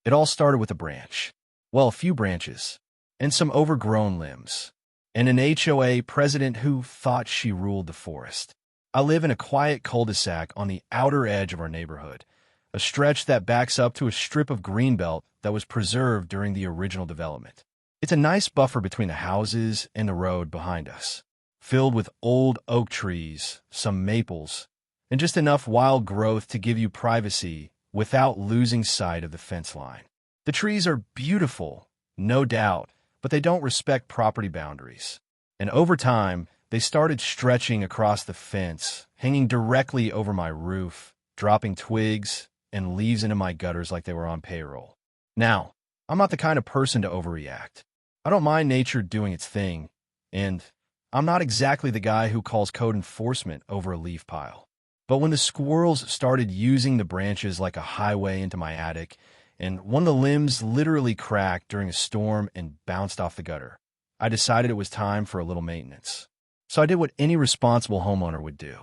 It all started with a branch. Well, a few branches. And some overgrown limbs. And an HOA president who thought she ruled the forest. I live in a quiet cul-de-sac on the outer edge of our neighborhood, a stretch that backs up to a strip of greenbelt that was preserved during the original development. It's a nice buffer between the houses and the road behind us, filled with old oak trees, some maples, and just enough wild growth to give you privacy without losing sight of the fence line. The trees are beautiful, no doubt, but they don't respect property boundaries. And over time, they started stretching across the fence, hanging directly over my roof, dropping twigs and leaves into my gutters like they were on payroll. Now, I'm not the kind of person to overreact. I don't mind nature doing its thing, and I'm not exactly the guy who calls code enforcement over a leaf pile. But when the squirrels started using the branches like a highway into my attic, and one of the limbs literally cracked during a storm and bounced off the gutter, I decided it was time for a little maintenance. So I did what any responsible homeowner would do.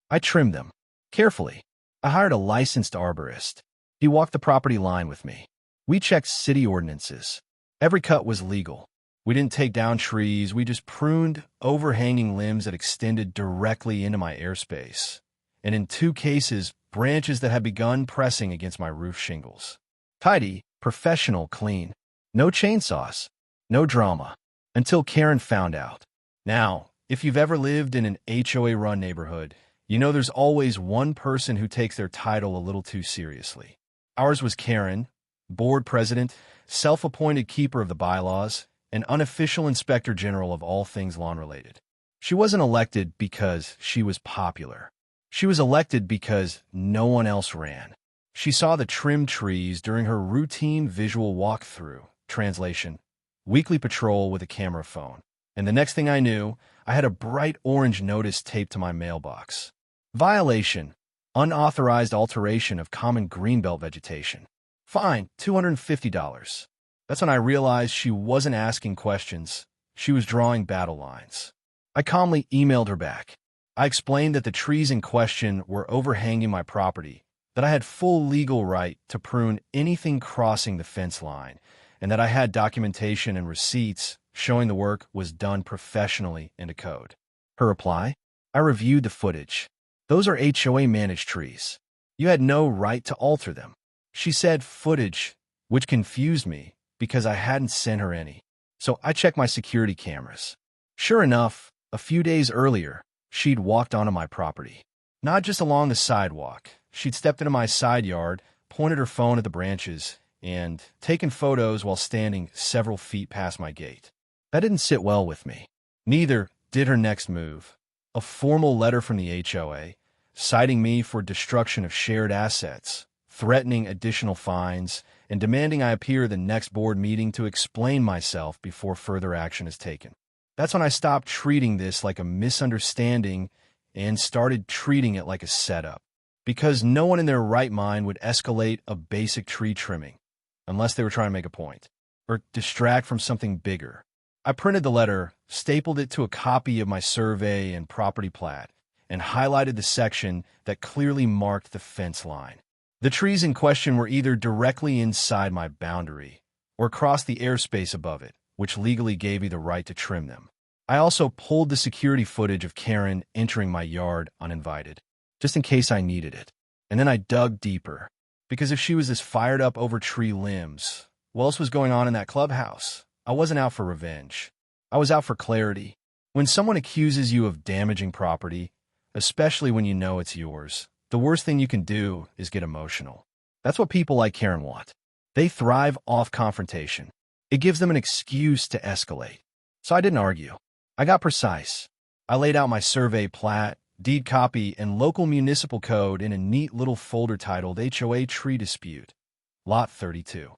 I trimmed them, carefully. I hired a licensed arborist. He walked the property line with me. We checked city ordinances. Every cut was legal. We didn't take down trees, we just pruned overhanging limbs that extended directly into my airspace. And in 2 cases, branches that had begun pressing against my roof shingles. Tidy, professional, clean. No chainsaws. No drama. Until Karen found out. Now, if you've ever lived in an HOA-run neighborhood, you know there's always one person who takes their title a little too seriously. Ours was Karen, board president, self-appointed keeper of the bylaws, and unofficial inspector general of all things lawn-related. She wasn't elected because she was popular. She was elected because no one else ran. She saw the trimmed trees during her routine visual walkthrough, translation, weekly patrol with a camera phone. And the next thing I knew, I had a bright orange notice taped to my mailbox. Violation, unauthorized alteration of common greenbelt vegetation. Fine, $250. That's when I realized she wasn't asking questions. She was drawing battle lines. I calmly emailed her back. I explained that the trees in question were overhanging my property, that I had full legal right to prune anything crossing the fence line, and that I had documentation and receipts showing the work was done professionally and to code. Her reply? I reviewed the footage. Those are HOA-managed trees. You had no right to alter them. She said footage, which confused me because I hadn't sent her any. So I checked my security cameras. Sure enough, a few days earlier, she'd walked onto my property. Not just along the sidewalk. She'd stepped into my side yard, pointed her phone at the branches, and taken photos while standing several feet past my gate. That didn't sit well with me. Neither did her next move. A formal letter from the HOA, citing me for destruction of shared assets, threatening additional fines, and demanding I appear at the next board meeting to explain myself before further action is taken. That's when I stopped treating this like a misunderstanding and started treating it like a setup. Because no one in their right mind would escalate a basic tree trimming, unless they were trying to make a point, or distract from something bigger. I printed the letter, stapled it to a copy of my survey and property plat, and highlighted the section that clearly marked the fence line. The trees in question were either directly inside my boundary or across the airspace above it, which legally gave me the right to trim them. I also pulled the security footage of Karen entering my yard uninvited, just in case I needed it. And then I dug deeper, because if she was this fired up over tree limbs, what else was going on in that clubhouse? I wasn't out for revenge. I was out for clarity. When someone accuses you of damaging property, especially when you know it's yours, the worst thing you can do is get emotional. That's what people like Karen want. They thrive off confrontation. It gives them an excuse to escalate. So I didn't argue. I got precise. I laid out my survey plat, deed copy, and local municipal code in a neat little folder titled HOA Tree Dispute, Lot 32.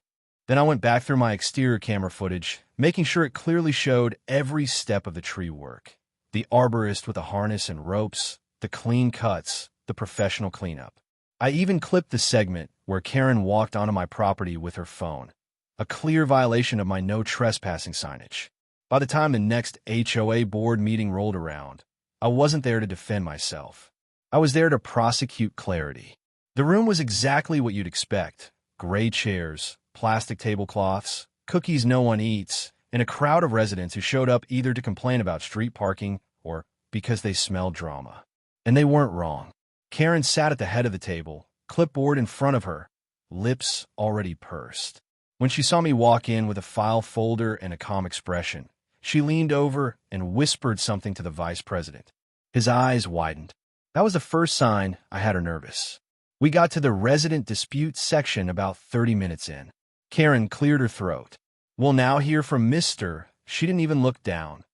Then I went back through my exterior camera footage, making sure it clearly showed every step of the tree work. The arborist with a harness and ropes, the clean cuts, the professional cleanup. I even clipped the segment where Karen walked onto my property with her phone, a clear violation of my no trespassing signage. By the time the next HOA board meeting rolled around, I wasn't there to defend myself. I was there to prosecute clarity. The room was exactly what you'd expect. Gray chairs, plastic tablecloths, cookies no one eats, and a crowd of residents who showed up either to complain about street parking or because they smelled drama. And they weren't wrong. Karen sat at the head of the table, clipboard in front of her, lips already pursed. When she saw me walk in with a file folder and a calm expression, she leaned over and whispered something to the vice president. His eyes widened. That was the first sign I had her nervous. We got to the resident dispute section about 30 minutes in. Karen cleared her throat. We'll now hear from Mr. She didn't even look down.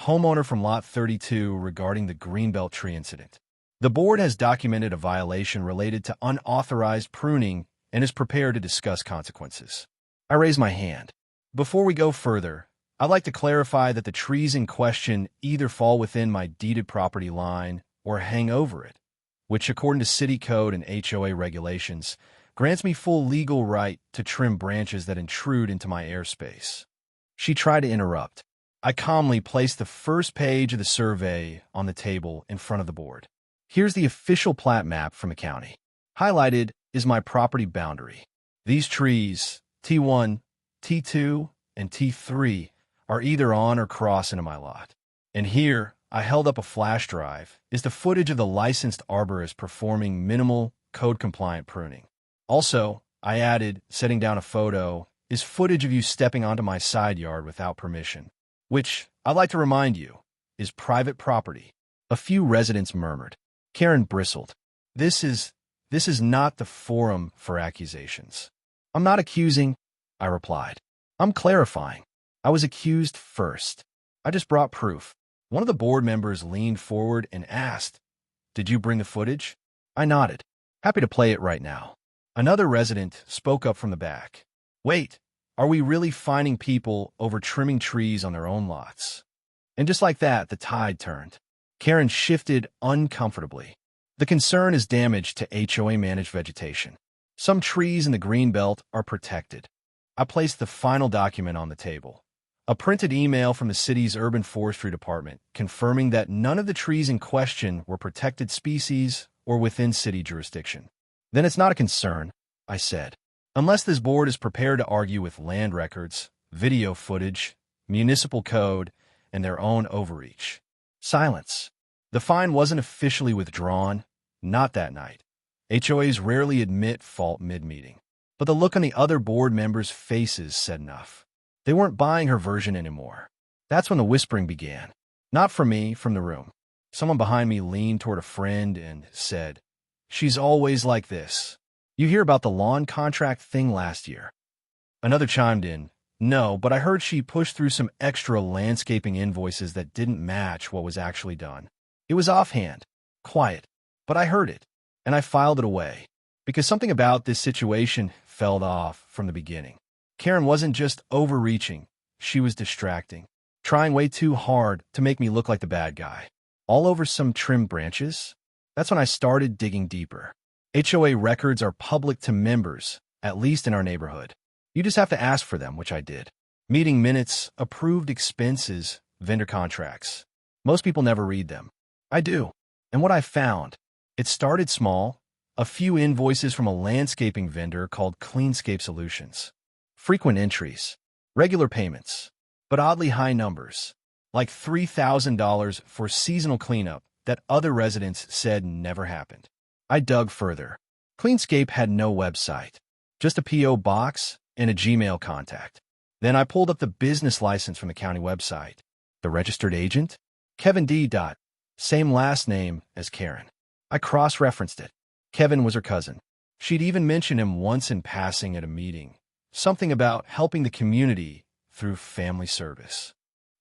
Homeowner from Lot 32 regarding the Greenbelt tree incident. The board has documented a violation related to unauthorized pruning and is prepared to discuss consequences. I raise my hand. Before we go further, I'd like to clarify that the trees in question either fall within my deeded property line or hang over it, which, according to city code and HOA regulations, grants me full legal right to trim branches that intrude into my airspace. She tried to interrupt. I calmly placed the first page of the survey on the table in front of the board. Here's the official plat map from the county. Highlighted is my property boundary. These trees, T1, T2, and T3, are either on or cross into my lot. And here, I held up a flash drive, is the footage of the licensed arborist performing minimal, code-compliant pruning. Also, I added, setting down a photo, is footage of you stepping onto my side yard without permission, which, I'd like to remind you, is private property. A few residents murmured. Karen bristled. This is not the forum for accusations. I'm not accusing, I replied. I'm clarifying. I was accused first. I just brought proof. One of the board members leaned forward and asked, "Did you bring the footage?" I nodded. Happy to play it right now. Another resident spoke up from the back. Wait, are we really fining people over trimming trees on their own lots? And just like that, the tide turned. Karen shifted uncomfortably. The concern is damage to HOA-managed vegetation. Some trees in the Greenbelt are protected. I placed the final document on the table. A printed email from the city's urban forestry department confirming that none of the trees in question were protected species or within city jurisdiction. Then it's not a concern, I said, unless this board is prepared to argue with land records, video footage, municipal code, and their own overreach. Silence. The fine wasn't officially withdrawn, not that night. HOAs rarely admit fault mid-meeting. But the look on the other board members' faces said enough. They weren't buying her version anymore. That's when the whispering began. Not from me, from the room. Someone behind me leaned toward a friend and said, "She's always like this. You hear about the lawn contract thing last year." Another chimed in, "No, but I heard she pushed through some extra landscaping invoices that didn't match what was actually done. It was offhand, quiet, but I heard it, and I filed it away, because something about this situation fell off from the beginning. Karen wasn't just overreaching, she was distracting, trying way too hard to make me look like the bad guy. All over some trimmed branches? That's when I started digging deeper. HOA records are public to members, at least in our neighborhood. You just have to ask for them, which I did. Meeting minutes, approved expenses, vendor contracts. Most people never read them. I do. And what I found, it started small, a few invoices from a landscaping vendor called Cleanscape Solutions. Frequent entries, regular payments, but oddly high numbers, like $3,000 for seasonal cleanup that other residents said never happened. I dug further. Cleanscape had no website, just a P.O. box and a Gmail contact. Then I pulled up the business license from the county website. The registered agent? Kevin D. Same last name as Karen. I cross-referenced it. Kevin was her cousin. She'd even mentioned him once in passing at a meeting. Something about helping the community through family service.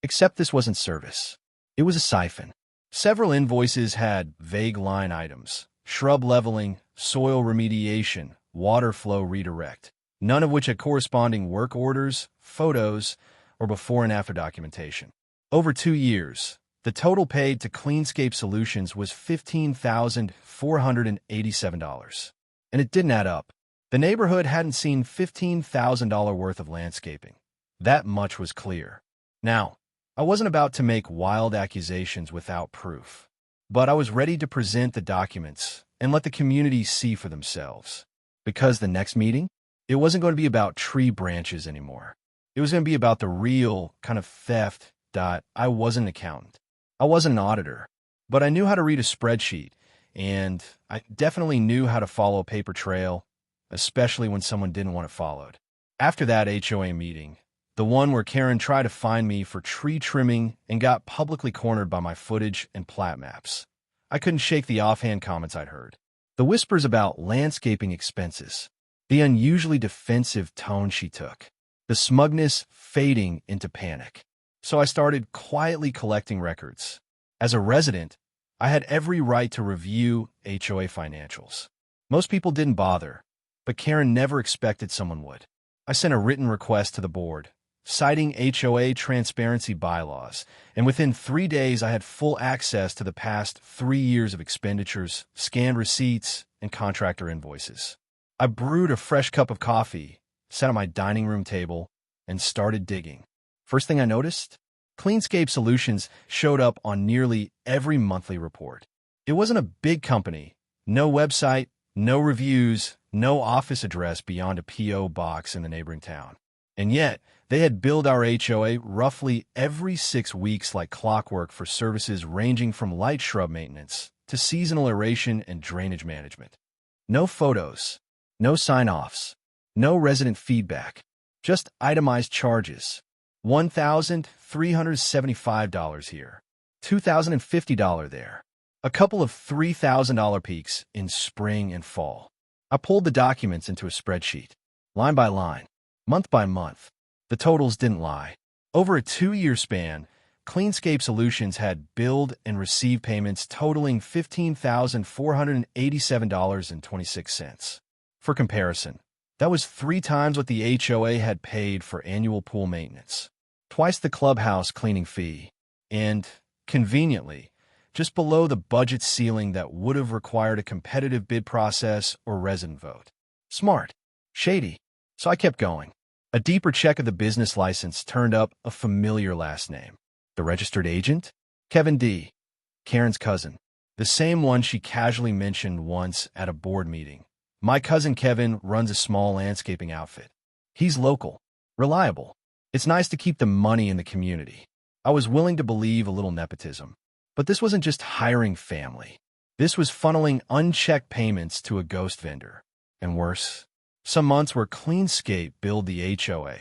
Except this wasn't service. It was a siphon. Several invoices had vague line items, shrub leveling, soil remediation, water flow redirect, none of which had corresponding work orders, photos, or before and after documentation. Over 2 years, the total paid to Cleanscape Solutions was $15,487. And it didn't add up. The neighborhood hadn't seen $15,000 worth of landscaping. That much was clear. Now, I wasn't about to make wild accusations without proof, but I was ready to present the documents and let the community see for themselves. Because the next meeting? It wasn't going to be about tree branches anymore. It was going to be about the real kind of theft. I wasn't an accountant. I wasn't an auditor, but I knew how to read a spreadsheet, and I definitely knew how to follow a paper trail, especially when someone didn't want it followed. After that HOA meeting, the one where Karen tried to find me for tree trimming and got publicly cornered by my footage and plat maps, I couldn't shake the offhand comments I'd heard. The whispers about landscaping expenses, the unusually defensive tone she took, the smugness fading into panic. So I started quietly collecting records. As a resident, I had every right to review HOA financials. Most people didn't bother, but Karen never expected someone would. I sent a written request to the board, citing HOA transparency bylaws, and within 3 days I had full access to the past 3 years of expenditures, scanned receipts, and contractor invoices. I brewed a fresh cup of coffee, sat on my dining room table, and started digging. First thing I noticed? Cleanscape Solutions showed up on nearly every monthly report. It wasn't a big company, no website, no reviews, no office address beyond a P.O. box in the neighboring town. And yet, they had billed our HOA roughly every 6 weeks like clockwork for services ranging from light shrub maintenance to seasonal aeration and drainage management. No photos, no sign-offs, no resident feedback, just itemized charges. $1,375 here, $2,050 there, a couple of $3,000 peaks in spring and fall. I pulled the documents into a spreadsheet, line by line, month by month. The totals didn't lie. Over a 2-year span, Cleanscape Solutions had billed and received payments totaling $15,487.26. For comparison, that was 3 times what the HOA had paid for annual pool maintenance, twice the clubhouse cleaning fee, and, conveniently, just below the budget ceiling that would have required a competitive bid process or resident vote. Smart. Shady. So I kept going. A deeper check of the business license turned up a familiar last name. The registered agent? Kevin D., Karen's cousin. The same one she casually mentioned once at a board meeting. My cousin Kevin runs a small landscaping outfit. He's local, reliable. It's nice to keep the money in the community. I was willing to believe a little nepotism. But this wasn't just hiring family. This was funneling unchecked payments to a ghost vendor. And worse, some months where Cleanscape billed the HOA.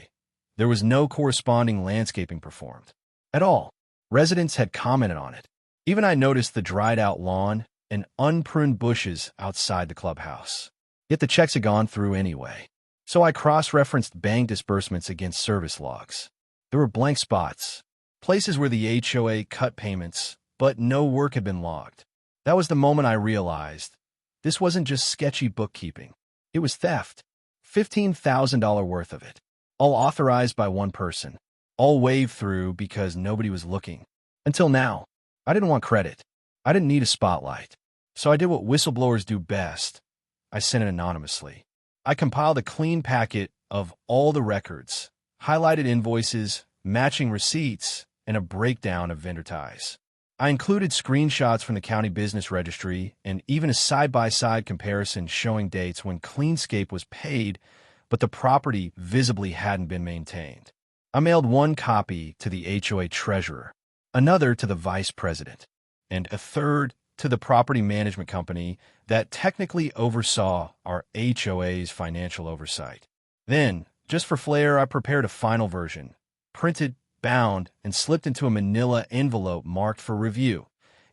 There was no corresponding landscaping performed. At all. Residents had commented on it. Even I noticed the dried-out lawn and unpruned bushes outside the clubhouse. Yet the checks had gone through anyway. So I cross-referenced bank disbursements against service logs. There were blank spots, places where the HOA cut payments, but no work had been logged. That was the moment I realized this wasn't just sketchy bookkeeping. It was theft. $15,000 worth of it. All authorized by one person. All waved through because nobody was looking. Until now, I didn't want credit. I didn't need a spotlight. So I did what whistleblowers do best. I sent it anonymously. I compiled a clean packet of all the records, highlighted invoices, matching receipts, and a breakdown of vendor ties. I included screenshots from the county business registry and even a side-by-side comparison showing dates when Cleanscape was paid, but the property visibly hadn't been maintained. I mailed one copy to the HOA treasurer, another to the vice president, and a third to the property management company that technically oversaw our HOA's financial oversight. Then, just for flair, I prepared a final version, printed, bound, and slipped into a manila envelope marked for review,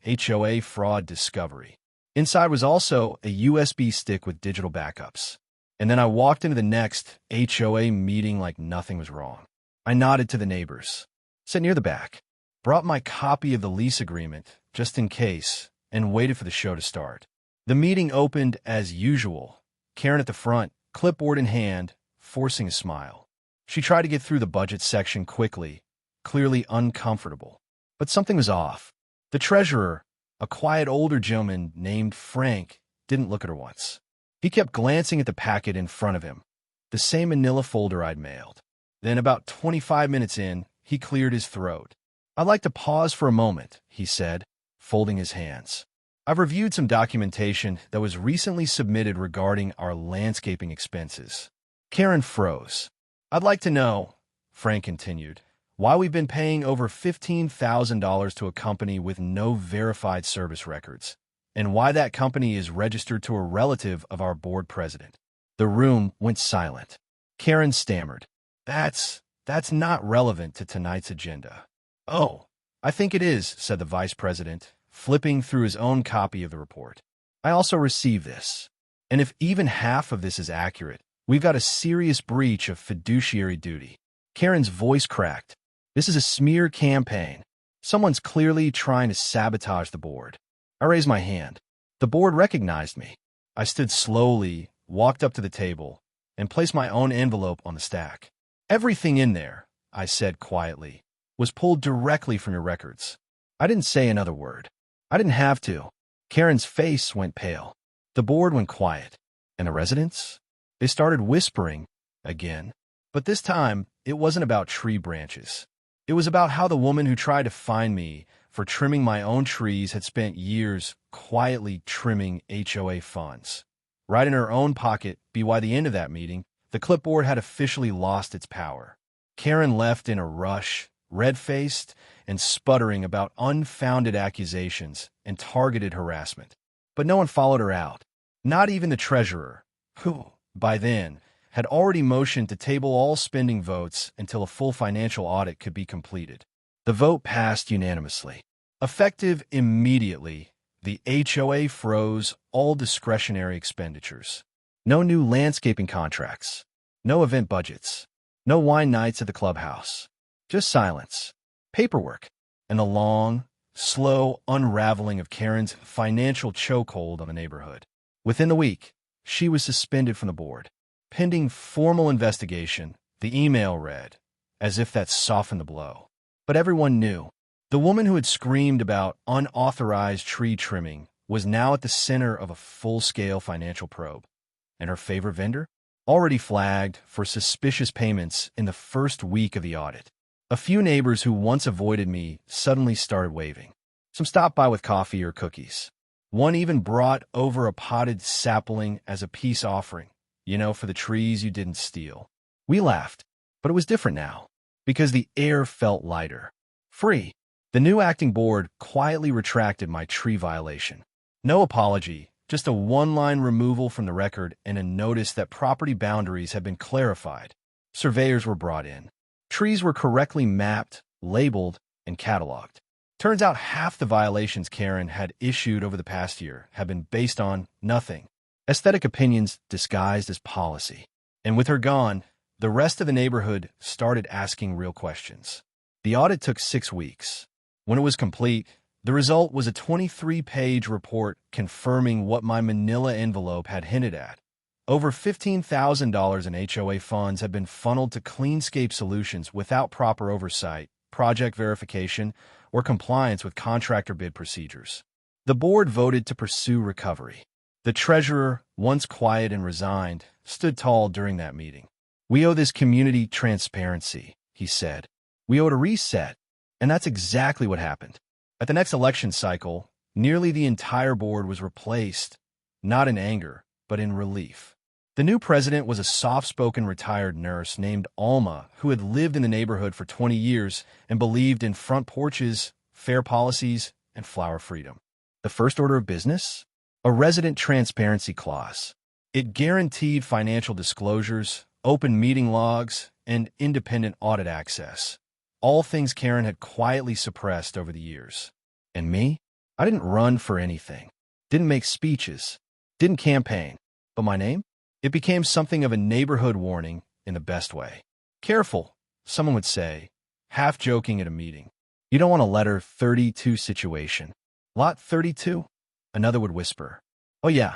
HOA Fraud Discovery. Inside was also a USB stick with digital backups. And then I walked into the next HOA meeting like nothing was wrong. I nodded to the neighbors, sat near the back, brought my copy of the lease agreement, just in case, and waited for the show to start. The meeting opened as usual, Karen at the front, clipboard in hand, forcing a smile. She tried to get through the budget section quickly, clearly uncomfortable. But something was off. The treasurer, a quiet older gentleman named Frank, didn't look at her once. He kept glancing at the packet in front of him, the same manila folder I'd mailed. Then, about 25 minutes in, he cleared his throat. "I'd like to pause for a moment," he said, folding his hands. "I've reviewed some documentation that was recently submitted regarding our landscaping expenses. Karen froze. I'd like to know, Frank continued, why we've been paying over $15,000 to a company with no verified service records, and why that company is registered to a relative of our board president. The room went silent. Karen stammered. That's not relevant to tonight's agenda. Oh, I think it is, said the vice president, flipping through his own copy of the report. I also received this. And if even half of this is accurate, we've got a serious breach of fiduciary duty. Karen's voice cracked. This is a smear campaign. Someone's clearly trying to sabotage the board. I raised my hand. The board recognized me. I stood slowly, walked up to the table, and placed my own envelope on the stack. Everything in there, I said quietly, was pulled directly from your records. I didn't say another word. I didn't have to. Karen's face went pale. The board went quiet. And the residents? They started whispering again. But this time, it wasn't about tree branches. It was about how the woman who tried to fine me for trimming my own trees had spent years quietly trimming HOA funds. Right in her own pocket, by the end of that meeting, the clipboard had officially lost its power. Karen left in a rush, red-faced and sputtering about unfounded accusations and targeted harassment. But no one followed her out, not even the treasurer, who, by then, had already motioned to table all spending votes until a full financial audit could be completed. The vote passed unanimously. Effective immediately, the HOA froze all discretionary expenditures. No new landscaping contracts, no event budgets, no wine nights at the clubhouse. Just silence, paperwork, and a long, slow unraveling of Karen's financial chokehold on the neighborhood. Within the week, she was suspended from the board. Pending formal investigation, the email read, as if that softened the blow. But everyone knew. The woman who had screamed about unauthorized tree trimming was now at the center of a full-scale financial probe. And her favorite vendor? Already flagged for suspicious payments in the first week of the audit. A few neighbors who once avoided me suddenly started waving. Some stopped by with coffee or cookies. One even brought over a potted sapling as a peace offering, for the trees you didn't steal. We laughed, but it was different now, because the air felt lighter. Free. The new acting board quietly retracted my tree violation. No apology, just a one-line removal from the record and a notice that property boundaries had been clarified. Surveyors were brought in. Trees were correctly mapped, labeled, and cataloged. Turns out half the violations Karen had issued over the past year had been based on nothing. Aesthetic opinions disguised as policy. And with her gone, the rest of the neighborhood started asking real questions. The audit took 6 weeks. When it was complete, the result was a 23-page report confirming what my manila envelope had hinted at. Over $15,000 in HOA funds had been funneled to Cleanscape Solutions without proper oversight, project verification, or compliance with contractor bid procedures. The board voted to pursue recovery. The treasurer, once quiet and resigned, stood tall during that meeting. We owe this community transparency, he said. We owed a reset, and that's exactly what happened. At the next election cycle, nearly the entire board was replaced, not in anger, but in relief. The new president was a soft-spoken retired nurse named Alma who had lived in the neighborhood for 20 years and believed in front porches, fair policies, and flower freedom. The first order of business? A resident transparency clause. It guaranteed financial disclosures, open meeting logs, and independent audit access. All things Karen had quietly suppressed over the years. And me? I didn't run for anything. Didn't make speeches. Didn't campaign. But my name? It became something of a neighborhood warning in the best way. Careful, someone would say, half joking at a meeting. You don't want a letter 32 situation. Lot 32? Another would whisper. Oh yeah,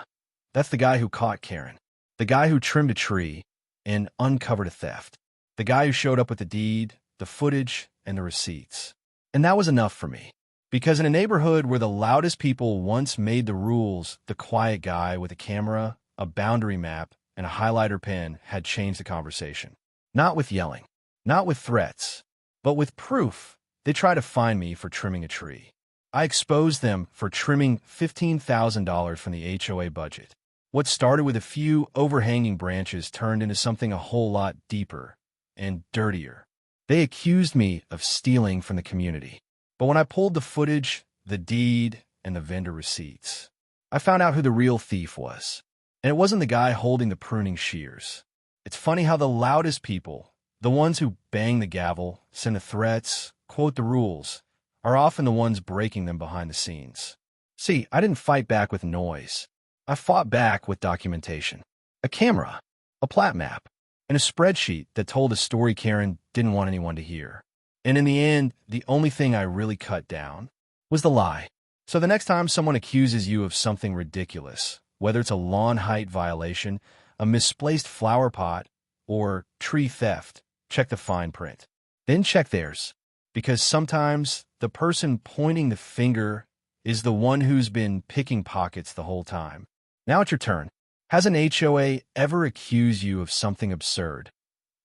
that's the guy who caught Karen. The guy who trimmed a tree and uncovered a theft. The guy who showed up with the deed, the footage, and the receipts. And that was enough for me. Because in a neighborhood where the loudest people once made the rules, the quiet guy with a camera, a boundary map, and a highlighter pen had changed the conversation. Not with yelling, not with threats, but with proof. They tried to fine me for trimming a tree. I exposed them for trimming $15,000 from the HOA budget. What started with a few overhanging branches turned into something a whole lot deeper and dirtier. They accused me of stealing from the community. But when I pulled the footage, the deed, and the vendor receipts, I found out who the real thief was. And it wasn't the guy holding the pruning shears. It's funny how the loudest people, the ones who bang the gavel, send the threats, quote the rules, are often the ones breaking them behind the scenes. See, I didn't fight back with noise. I fought back with documentation. A camera, a plat map, and a spreadsheet that told a story Karen didn't want anyone to hear. And in the end, the only thing I really cut down was the lie. So the next time someone accuses you of something ridiculous, whether it's a lawn height violation, a misplaced flower pot, or tree theft, check the fine print. Then check theirs, because sometimes the person pointing the finger is the one who's been picking pockets the whole time. Now it's your turn. Has an HOA ever accused you of something absurd,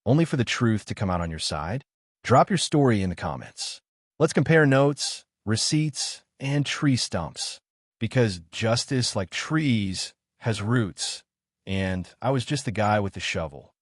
only for the truth to come out on your side? Drop your story in the comments. Let's compare notes, receipts, and tree stumps, because justice, like trees, has roots, and I was just the guy with the shovel.